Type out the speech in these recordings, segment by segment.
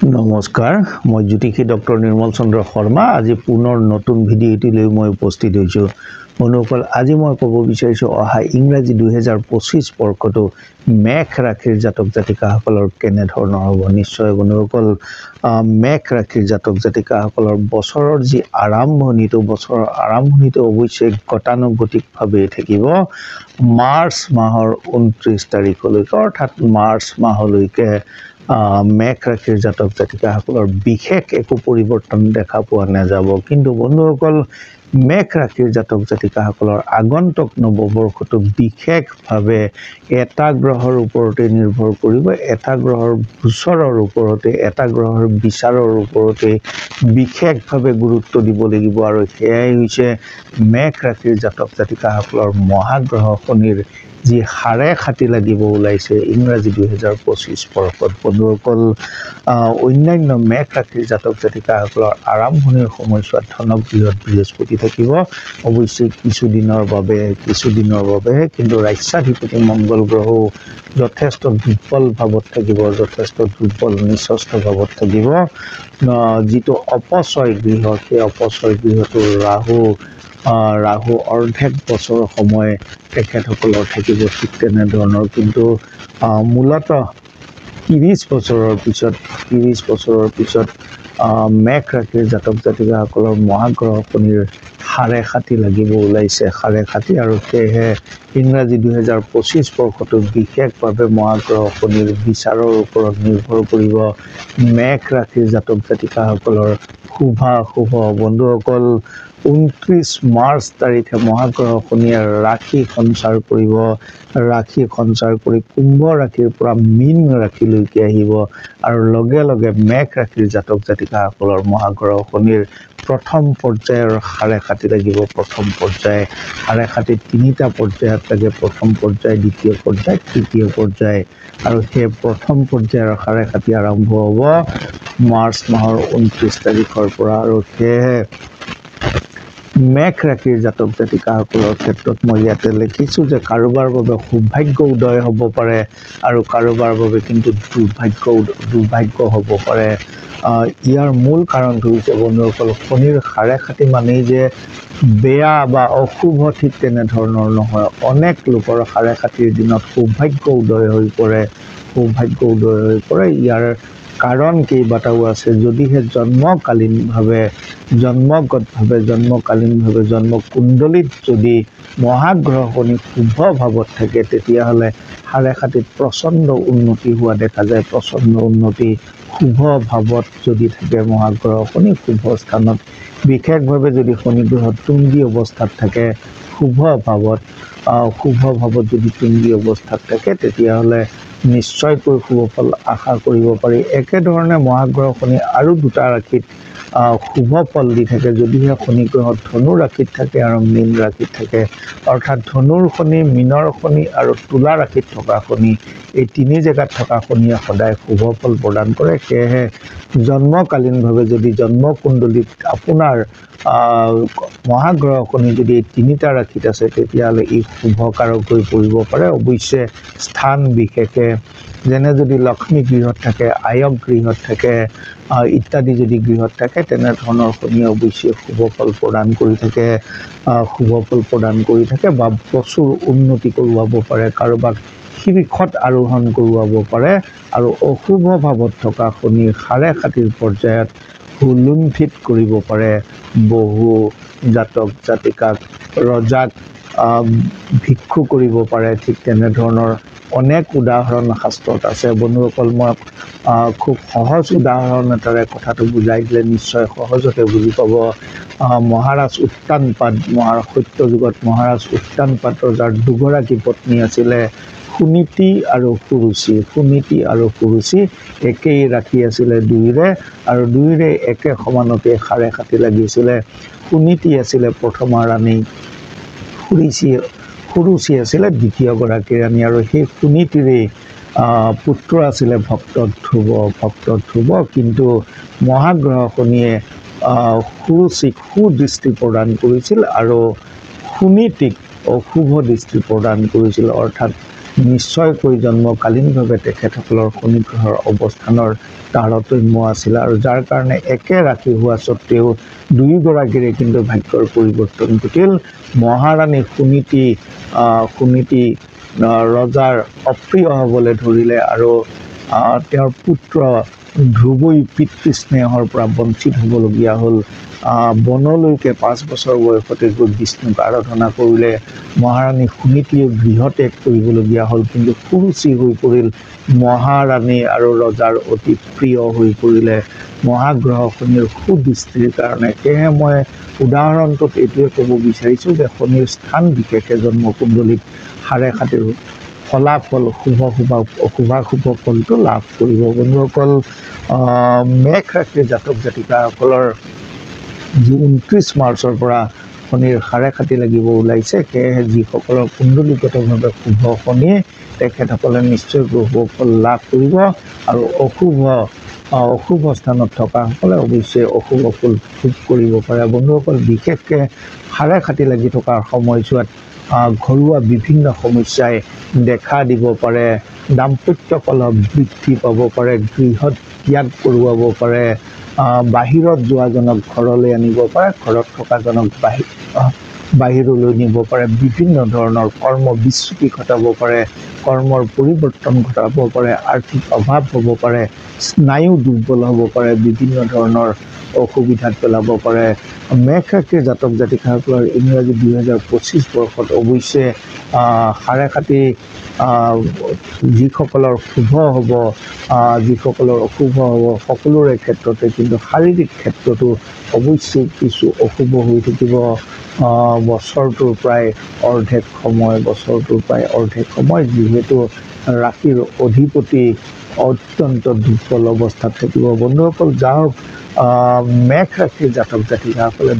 নমস্কাৰ মই জ্যোতিষী ডক্টৰ নিৰ্মল চন্দ্ৰ শৰ্মা আজি পুনৰ নতুন ভিডিঅ'টি লৈ মই উপস্থিত হৈছোঁ বন্ধুসকল আজি মই ক'ব বিচাৰিছোঁ অহা ইংৰাজী 2025 বৰ্ষটো মেঘ ৰাশিৰ জাতক জাতিকাসকলৰ কেনে ধৰণৰ হ'ব নিশ্চয় বন্ধুসকল মেঘ ৰাশিৰ জাতক জাতিকাসকলৰ বছৰৰ যি আৰম্ভণিটো বছৰৰ আৰম্ভণিটো অৱশ্যে গতানুগতিকভাৱে থাকিব মাৰ্চ মাহৰ 29 তাৰিখলৈকে অৰ্থাৎ মাৰ্চ মাহলৈকে মেঘ ৰাশিৰ জাতক জাতিকাসকলৰ বিশেষ একো পৰিৱৰ্তন দেখা পোৱা নাযাব কিন্তু বন্ধুসকল মেঘ ৰাশিৰ জাতক জাতিকাসকলৰ আগন্তুক নৱবৰ্ষটো বিশেষভাৱে এটা গ্ৰহৰ ওপৰতে নিৰ্ভৰ কৰিব এটা গ্ৰহৰ গোচৰৰ ওপৰতে এটা গ্ৰহৰ বিচাৰৰ ওপৰতে বিশেষভাৱে গুৰুত্ব দিব লাগিব আৰু সেয়াই হৈছে মেঘ ৰাশিৰ জাতক জাতিকাসকলৰ মহাগ্ৰহ শনিৰ যি হাৰে খাতি লাগিব ওলাইছে ইংৰাজী 2025 বৰ্ষত বন্ধুসকল অন্যান্য মেঘ ৰাশিৰ জাতক জাতিকাসকলৰ আৰম্ভণিৰ সময়ছোৱাত ধনক বৃহস্পতি থাকিব অৱশ্যে কিছুদিনৰ বাবে কিন্তু ৰাজ্যাধিপতি মংগল গ্ৰহও যথেষ্ট দুৰ্বল ভাৱত থাকিব যথেষ্ট দুৰ্বল নিচস্থ ভাৱত থাকিব যিটো অপচয় গৃহ সেই অপচয় গৃহটো ৰাহু অৰ্ধেক বছৰ সময় তেখেতসকলৰ থাকিব ঠিক তেনেধৰণৰ কিন্তু মূলতঃ 30 বছৰৰ পিছত মেঘ ৰাশিৰ জাতক জাতিকাসকলৰ মহাগ্ৰহ শনিৰ হাৰে খাতি লাগিব ওলাইছে হাৰে খাতি আৰু সেয়েহে ইংৰাজী 2025 বৰ্ষটো বিশেষভাৱে মহাগ্ৰহ শনিৰ বিচাৰৰ ওপৰত নিৰ্ভৰ কৰিব মেঘ ৰাশিৰ জাতক জাতিকাসকলৰ শুভ বন্ধুসকল 29 মাৰ্চ তাৰিখে মহাগ্ৰহ শনিয়ে ৰাশি সঞ্চাৰ কৰি কুম্ভ ৰাশিৰ পৰা মীন ৰাশিলৈকে আহিব আৰু লগে লগে মেঘ ৰাশিৰ জাতক জাতিকাসকলৰ মহাগ্ৰহ শনিৰ প্ৰথম পৰ্যায়ৰ হাৰে খাতি লাগিব প্ৰথম পৰ্যায় হাৰে খাতি তিনিটা পৰ্যায়ত লাগে প্ৰথম পৰ্যায় দ্বিতীয় পৰ্যায় তৃতীয় পৰ্যায় আৰু সেই প্ৰথম পৰ্যায়ৰ হাৰে খাতি আৰম্ভ হ'ব মাৰ্চ মাহৰ 29 তাৰিখৰ পৰা আৰু সেয়েহে মেঘ ৰাশিৰ জাতক জাতিকাসকলৰ ক্ষেত্ৰত মই ইয়াতে লিখিছোঁ যে কাৰোবাৰ বাবে সৌভাগ্য উদয় হ'ব পাৰে আৰু কাৰোবাৰ বাবে কিন্তু দুৰ্ভাগ্য হ'ব পাৰে ইয়াৰ মূল কাৰণটো হৈছে বন্ধুসকল শনিৰ হাৰে খাতি মানেই যে বেয়া বা অশুভ ঠিক তেনেধৰণৰ নহয় অনেক লোকৰ হাৰে খাতিৰ দিনত সৌভাগ্য উদয় হৈ পৰে ইয়াৰ কাৰণ কেইবাটাও আছে যদিহে জন্মকালীনভাৱে জন্মকুণ্ডলীত যদি মহাগ্ৰহ শনি শুভ ভাৱত থাকে তেতিয়াহ'লে হাৰে খাতিত প্ৰচণ্ড উন্নতি হোৱা দেখা যায় শুভ ভাৱত যদি থাকে মহাগ্ৰহ শনি শুভ স্থানত বিশেষভাৱে যদি শনি গ্ৰহ তুংগী অৱস্থাত থাকে শুভ ভাৱত যদি তুংগী অৱস্থাত থাকে তেতিয়াহ'লে নিশ্চয়কৈ শুভ ফল আশা কৰিব পাৰি একেধৰণে মহাগ্ৰহ শনি আৰু দুটা ৰাশিত শুভ ফল দি থাকে যদিহে শনি গ্ৰহ ধনু ৰাশিত থাকে আৰু মীন ৰাশিত থাকে অৰ্থাৎ ধনুৰ শনি মীনৰ শনি আৰু তুলা ৰাশিত থকা শনি এই তিনি জেগাত থকা শনিয়ে সদায় শুভ ফল প্ৰদান কৰে সেয়েহে জন্মকালীনভাৱে যদি জন্মকুণ্ডলীত আপোনাৰ মহাগ্ৰহ শনি যদি এই তিনিটা ৰাশিত আছে তেতিয়াহ'লে ই শুভকাৰক হৈ পৰিব পাৰে অৱশ্যে স্থান বিশেষে যেনে যদি লক্ষ্মী গৃহত থাকে আয়ক গৃহত থাকে ইত্যাদি যদি গৃহত থাকে তেনেধৰণৰ শনিয়ে অৱশ্যে শুভ ফল প্ৰদান কৰি থাকে বা প্ৰচুৰ উন্নতি কৰোৱাব পাৰে কাৰোবাক শীৰ্ষত আৰোহণ কৰোৱাব পাৰে আৰু অশুভ ভাৱত থকা শনিৰ হাৰে খাতিৰ পৰ্যায়ত হুলুণ্ঠিত কৰিব পাৰে বহু জাতক জাতিকাক ৰজাক ভিক্ষু কৰিব পাৰে ঠিক তেনেধৰণৰ অনেক উদাহৰণ শাস্ত্ৰত আছে বন্ধুসকল মই খুব সহজ উদাহৰণ এটাৰে কথাটো বুজাই দিলে নিশ্চয় সহজতে বুজি পাব মহাৰাজ উত্তানপাদ সত্যযুগত মহাৰাজ উত্তানপাদ ৰজাৰ দুগৰাকী পত্নী আছিলে সুনীতি আৰু সুৰুচি একেই ৰাশি আছিলে দুয়োৰে একে সমানতে হাৰে খাতি লাগিছিলে সুনীতি আছিলে প্ৰথমা ৰাণী সুৰুচি আছিলে দ্বিতীয়গৰাকী ৰাণী আৰু সেই সুনীতিৰে পুত্ৰ আছিলে ভক্ত ধ্ৰুৱ কিন্তু মহাগ্ৰহ শনিয়ে সুৰুচিক সুদৃষ্টি প্ৰদান কৰিছিল আৰু সুনীতিক অশুভ দৃষ্টি প্ৰদান কৰিছিল অৰ্থাৎ নিশ্চয়কৈ জন্মকালীনভাৱে তেখেতসকলৰ শনি গ্ৰহৰ অৱস্থানৰ তাৰতম্য আছিল আৰু যাৰ কাৰণে একে ৰাশি হোৱা স্বত্তেও দুয়োগৰাকীৰে কিন্তু ভাগ্যৰ পৰিৱৰ্তন ঘটিল। মহাৰাণী সুনীতি ৰজাৰ অপ্ৰিয় হ'বলৈ ধৰিলে আৰু তেওঁৰ পুত্ৰ ধ্ৰুৱই পিতৃস্নেহৰ পৰা বঞ্চিত হ'বলগীয়া হ'ল। বনলৈকে 5 বছৰ বয়সতে গৈ বিষ্ণুক আৰাধনা কৰিলে। মহাৰাণী সুনীতিয়ে গৃহত্যাগ কৰিবলগীয়া হ'ল, কিন্তু সুৰুচি হৈ পৰিল মহাৰাণী আৰু ৰজাৰ অতি প্ৰিয় হৈ পৰিলে মহাগ্ৰহ শনিৰ সুদৃষ্টিৰ কাৰণে। সেয়েহে মই উদাহৰণটোত এইটোৱে ক'ব বিচাৰিছোঁ যে শনিৰ স্থান বিশেষে জন্মকুণ্ডলীত সাড়ে সাতিৰ ফলাফল অশুভ ফলটো লাভ কৰিব। বন্ধুসকল, মেঘ ৰাশিৰ জাতক জাতিকাসকলৰ যি 29 মাৰ্চৰ পৰা শনিৰ সাড়ে সাতি লাগিব ওলাইছে, সেয়েহে যিসকলৰ কুণ্ডলীগতভাৱে শুভ শনিয়ে তেখেতসকলে নিশ্চয়কৈ শুভ ফল লাভ কৰিব আৰু অশুভ স্থানত থকাসকলে অৱশ্যে অশুভ ফল ভোগ কৰিব পাৰে। বন্ধুসকল, বিশেষকৈ সাড়ে সাতি লাগি থকাৰ সময়ছোৱাত ঘৰুৱা বিভিন্ন সমস্যাই দেখা দিব পাৰে। দাম্পত্য কলহ বৃদ্ধি পাব পাৰে, গৃহত ত্যাগ কৰোৱাব পাৰে, বাহিৰত যোৱাজনক ঘৰলৈ আনিব পাৰে, ঘৰত থকাজনক বাহিৰলৈ নিব পাৰে, বিভিন্ন ধৰণৰ কৰ্ম বিচ্যুতি ঘটাব পাৰে, কৰ্মৰ পৰিৱৰ্তন ঘটাব পাৰে, আৰ্থিক অভাৱ হ'ব পাৰে, স্নায়ু দুৰ্বল হ'ব পাৰে, বিভিন্ন ধৰণৰ অসুবিধাত পেলাব পাৰে। মেঘ ৰাশিৰ জাতক জাতিকাসকলৰ ইংৰাজী 2025 বৰ্ষত অৱশ্যে সাড়ে সাতি যিসকলৰ শুভ হ'ব, যিসকলৰ অশুভ হ'ব, সকলোৰে ক্ষেত্ৰতে কিন্তু শাৰীৰিক ক্ষেত্ৰতো অৱশ্যেই কিছু অশুভ হৈ থাকিব। বছৰটোৰ প্ৰায় অৰ্ধেক সময় যিহেতু ৰাশিৰ অধিপতি অত্যন্ত দুৰ্বল অৱস্থাত থাকিব। বন্ধুসকল, যাওক মেঘ ৰাশিৰ জাতক জাতিকাসকলে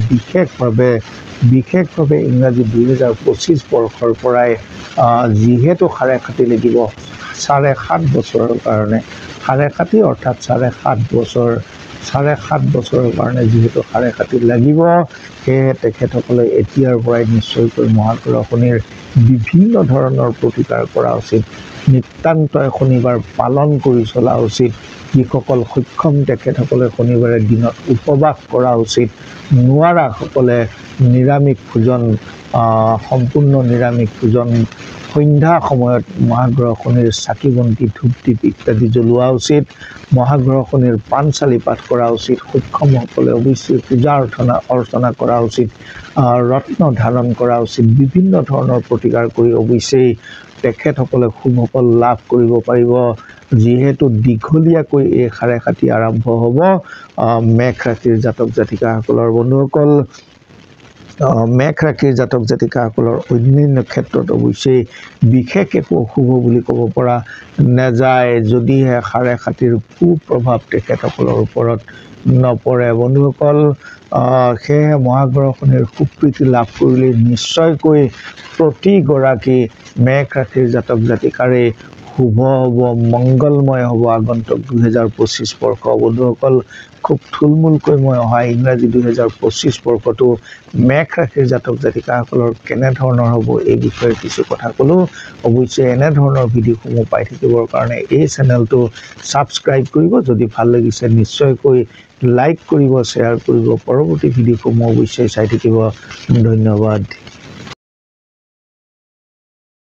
বিশেষভাৱে ইংৰাজী 2025 বৰ্ষৰ পৰাই যিহেতু সাড়ে সাতি লাগিব 7.5 বছৰৰ কাৰণে, সাড়ে সাতি অৰ্থাৎ 7.5 বছৰ, 7.5 বছৰৰ কাৰণে যিহেতু সাড়ে সাতি লাগিব, সেয়েহে তেখেতসকলে এতিয়াৰ পৰাই নিশ্চয়কৈ মহাগ্ৰহ শনিৰ বিভিন্ন ধৰণৰ প্ৰতিকাৰ কৰা উচিত। নিতান্তই শনিবাৰ পালন কৰি চলা উচিত। যিসকল সক্ষম তেখেতসকলে শনিবাৰে দিনত উপবাস কৰা উচিত। নোৱাৰাসকলে নিৰামিষ ভোজন, সম্পূৰ্ণ নিৰামিষ ভোজন, সন্ধ্যা সময়ত মহাগ্ৰহ শনিৰ চাকি বন্তি ধূপ দীপ ইত্যাদি জ্বলোৱা উচিত। মহাগ্ৰহ শনিৰ পাঞ্চালী পাঠ কৰা উচিত। সক্ষমসকলে অৱশ্যেই পূজা অৰ্চনা কৰা উচিত, ৰত্ন ধাৰণ কৰা উচিত। বিভিন্ন ধৰণৰ প্ৰতিকাৰ কৰি অৱশ্যেই তেখেতসকলে শুভ ফল লাভ কৰিব পাৰিব। যিহেতু দীঘলীয়াকৈ এই সাড়ে সাতি আৰম্ভ হ'ব মেঘ ৰাশিৰ জাতক জাতিকাসকলৰ। বন্ধুসকল, মেঘ ৰাশিৰ জাতক জাতিকাসকলৰ অন্যান্য ক্ষেত্ৰত অৱশ্যেই বিশেষ একো অশুভ বুলি ক'ব পৰা নাযায়, যদিহে সাড়ে সাতিৰ কুপ্ৰভাৱ তেখেতসকলৰ ওপৰত নপৰে। বন্ধুসকল, সেয়েহে মহাগ্ৰহ শনিৰ সুপ্ৰীতি লাভ কৰিলে নিশ্চয়কৈ প্ৰতিগৰাকী মেঘ ৰাশিৰ জাতক জাতিকাৰে শুভ হ'ব, মংগলময় হ'ব আগন্তুক 2025 বৰ্ষ। বন্ধুসকল, খুব থুলমূলকৈ মই অহা ইংৰাজী 2025 বৰ্ষটো মেঘ ৰাশিৰ জাতক জাতিকাসকলৰ কেনেধৰণৰ হ'ব এই বিষয়ে কিছু কথা ক'লোঁ। অৱশ্যে এনেধৰণৰ ভিডিঅ'সমূহ পাই থাকিবৰ কাৰণে এই চেনেলটো ছাবস্ক্ৰাইব কৰিব। যদি ভাল লাগিছে নিশ্চয়কৈ লাইক কৰিব, শ্বেয়াৰ কৰিব। পৰৱৰ্তী ভিডিঅ'সমূহ অৱশ্যেই চাই থাকিব। ধন্যবাদ।